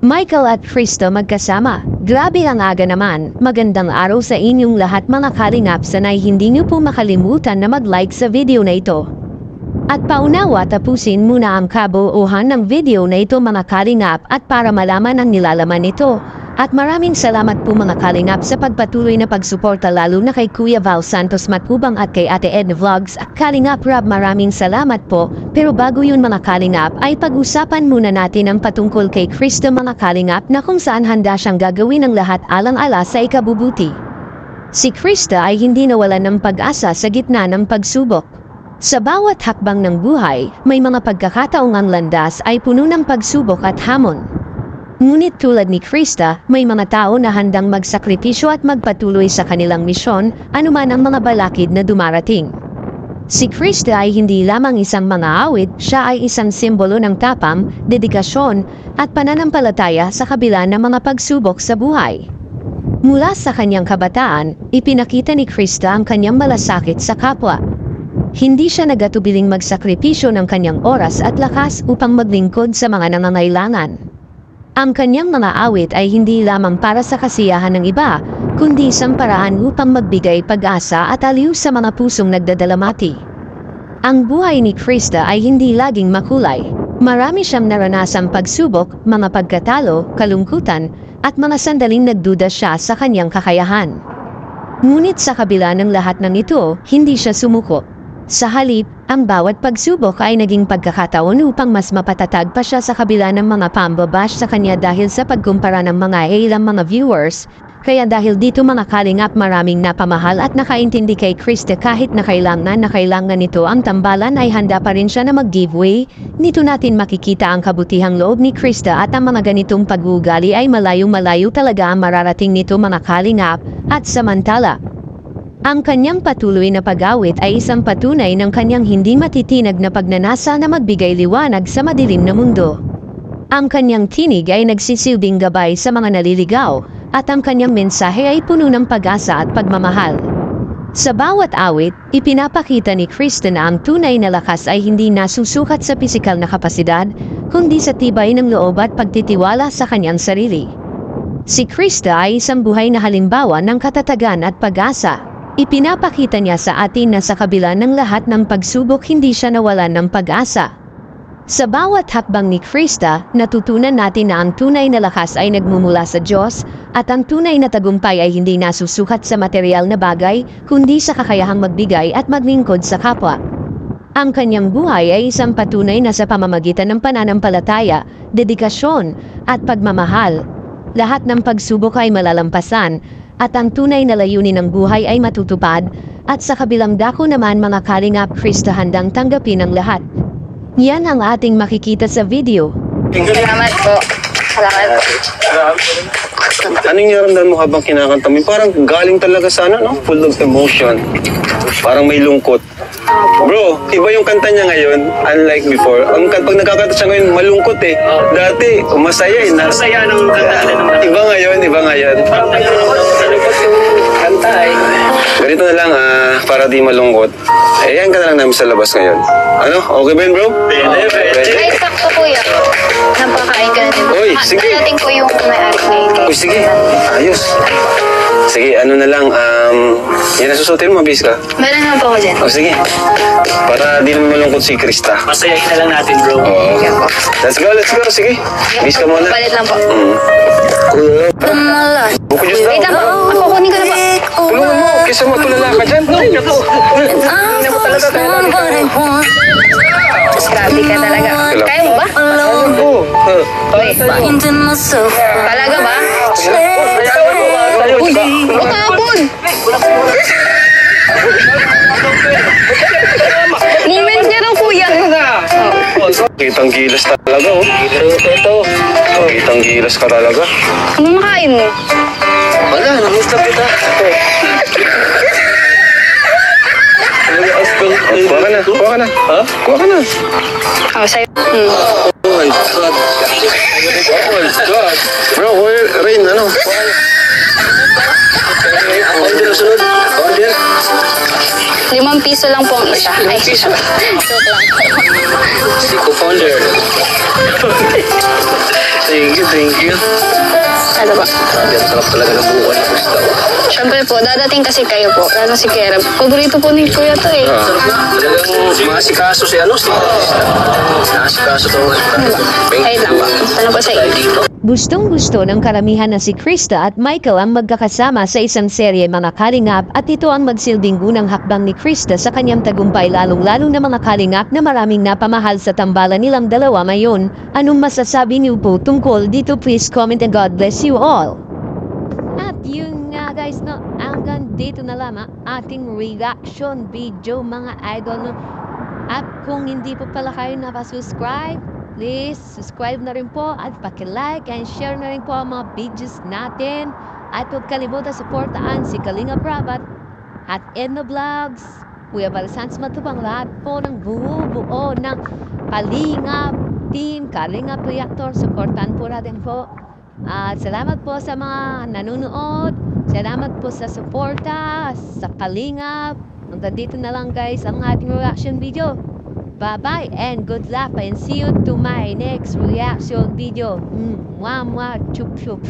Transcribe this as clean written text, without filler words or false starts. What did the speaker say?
Michael at Krista magkasama. Grabe ang aga naman. Magandang araw sa inyong lahat mga kalingap. Sana'y hindi niyo po makalimutan na mag-like sa video na ito. At paunawa tapusin muna ang kabuuhan ng video na ito mga kalingap at para malaman ang nilalaman nito. At maraming salamat po mga kalingap sa pagpatuloy na pagsuporta lalo na kay Kuya Val Santos Matubang at kay Ate Edna Vlogs at Kalingap Rob, maraming salamat po. Pero bago yun mga kalingap ay pag-usapan muna natin ang patungkol kay Krista mga kalingap na kung saan handa siyang gagawin ang lahat alang-ala sa ikabubuti. Si Krista ay hindi nawalan ng pag-asa sa gitna ng pagsubok. Sa bawat hakbang ng buhay, may mga pagkakataong ang landas ay puno ng pagsubok at hamon. Ngunit tulad ni Krista, may mga tao na handang magsakripisyo at magpatuloy sa kanilang misyon, anuman ang mga balakid na dumarating. Si Krista ay hindi lamang isang mga awit, siya ay isang simbolo ng tapang, dedikasyon, at pananampalataya sa kabila ng mga pagsubok sa buhay. Mula sa kanyang kabataan, ipinakita ni Krista ang kanyang malasakit sa kapwa. Hindi siya nagatubiling magsakripisyo ng kanyang oras at lakas upang maglingkod sa mga nangangailangan. Ang kanyang mga awit ay hindi lamang para sa kasiyahan ng iba, kundi isang paraan upang magbigay pag-asa at aliw sa mga pusong nagdadalamati. Ang buhay ni Krista ay hindi laging makulay. Marami siyang naranasang pagsubok, mga pagkatalo, kalungkutan, at mga sandaling nagduda siya sa kanyang kakayahan. Ngunit sa kabila ng lahat ng ito, hindi siya sumuko. Sa halip, ang bawat pagsubok ay naging pagkakataon upang mas mapatatag pa siya sa kabila ng mga pambabash sa kanya dahil sa pagkumpara ng mga ilang mga viewers. Kaya dahil dito mga kalingap maraming napamahal at nakaintindi kay Krista kahit na kailangan nito ang tambalan ay handa pa rin siya na mag-giveaway. Nito natin makikita ang kabutihang loob ni Krista at ang mga ganitong pag-uugali ay malayong-malayo talaga ang mararating nito mga kalingap. At samantala, ang kanyang patuloy na pag-awit ay isang patunay ng kanyang hindi matitinag na pagnanasa na magbigay liwanag sa madilim na mundo. Ang kanyang tinig ay nagsisilbing gabay sa mga naliligaw, at ang kanyang mensahe ay puno ng pag-asa at pagmamahal. Sa bawat awit, ipinapakita ni Krista na ang tunay na lakas ay hindi nasusukat sa pisikal na kapasidad, kundi sa tibay ng loob at pagtitiwala sa kanyang sarili. Si Krista ay isang buhay na halimbawa ng katatagan at pag-asa. Ipinapakita niya sa atin na sa kabila ng lahat ng pagsubok hindi siya nawalan ng pag-asa. Sa bawat hakbang ni Krista, natutunan natin na ang tunay na lakas ay nagmumula sa Diyos at ang tunay na tagumpay ay hindi nasusukat sa material na bagay kundi sa kakayahang magbigay at maglingkod sa kapwa. Ang kanyang buhay ay isang patunay na sa pamamagitan ng pananampalataya, dedikasyon at pagmamahal, lahat ng pagsubok ay malalampasan at ang tunay na layunin ng buhay ay matutupad, at sa kabilang dako naman mga kalingap Krista handang tanggapin ang lahat. Yan ang ating makikita sa video. Salamat po. Salamat po. Anong naramdaman mo habang kinakanta mo? Parang galing talaga sa ano, no? Full of emotion. Parang may lungkot. Bro, iba yung kanta niya ngayon, unlike before. Pag nagkakanta siya ngayon, malungkot eh. Dati, masaya eh. Masaya nung kanta nila. Iba ngayon, iba ngayon. Malungkot yung kanta eh. Ganito na lang, para di malungkot. Ayan ka na lang namin sa labas ngayon. Ano? Okay ba yun, bro? Pwede. Ay, sakto po yan. Napakain ka na din. Uy, sige. Darating po yung may-ari ngayon. Uy, sige. Ayos. Sige, ano na lang, yan nasusutin mo, mabis ka. Meron naman po ako dyan. O, sige. Para di naman malungkot si Krista. Masayahin na lang natin, bro. Oo. Let's go, let's go. Sige. Bis ka muna. Palit lang po. Kuya. Buko Diyos daw. Wait lang po. Ako kunin ko na po. Tulungan mo. Kesa matulala ka dyan. Ay, naku. Hindi mo talaga kaya. Grabe ka talaga. Kaya mo ba? Oo. Wait. Talaga ba? Uy. Ukapon! Moments niya daw, kuya. Kitang gilas talaga, oh. Ito. Kitang gilas ka talaga. Ano makain mo? Wala, namusta kita. Kuha ka na, kuha ka na. Ha? Kuha ka na. Ako sa'yo. Oh my God. Oh my God. Bro, Rain, ano? Order na sunod. Order. 5 piso lang po ang isa. Ay, 5 piso? joke lang po. Si co-founder. Thank you. Ano ba? Sabi, ang sarap talaga ng buwan ng gusto. Siyempre po, dadating kasi kayo po. Lalo si Kera. Paborito po ni Kuya to eh. Talagang maasikaso si ano, si maasikaso to. Ay lang po. Ano po sa iyo? Gustong-gusto ng karamihan na si Krista at Michael ang magkakasama sa isang serye mga kalingap at ito ang magsilbing unang hakbang ni Krista sa kanyang tagumpay lalong-lalo na mga kalingap na maraming napamahal sa tambalan nilang dalawa ngayon. Anong masasabi niyo po tungkol dito? Please comment and God bless you all. At yun nga guys, no, hanggang dito na lamang ating reaction video mga idol. No? At kung hindi po pala kayo nakasubscribe, please subscribe na rin po at paki-like and share na rin po ang mga videos natin. At huwag kalimutan supportaan si Kalinga Prabat at Edna Vlogs. Kuya Balasans Matubang, lahat po ng buo ng Kalingap Team, Kalingap Reactor. Supportan po natin po. At salamat po sa mga nanonood. Salamat po sa suporta sa Kalingap. Hanggang dito na lang guys ang ating reaction video. Bye-bye and good luck and see you to my next reaction video. Mwah mwah chup chup.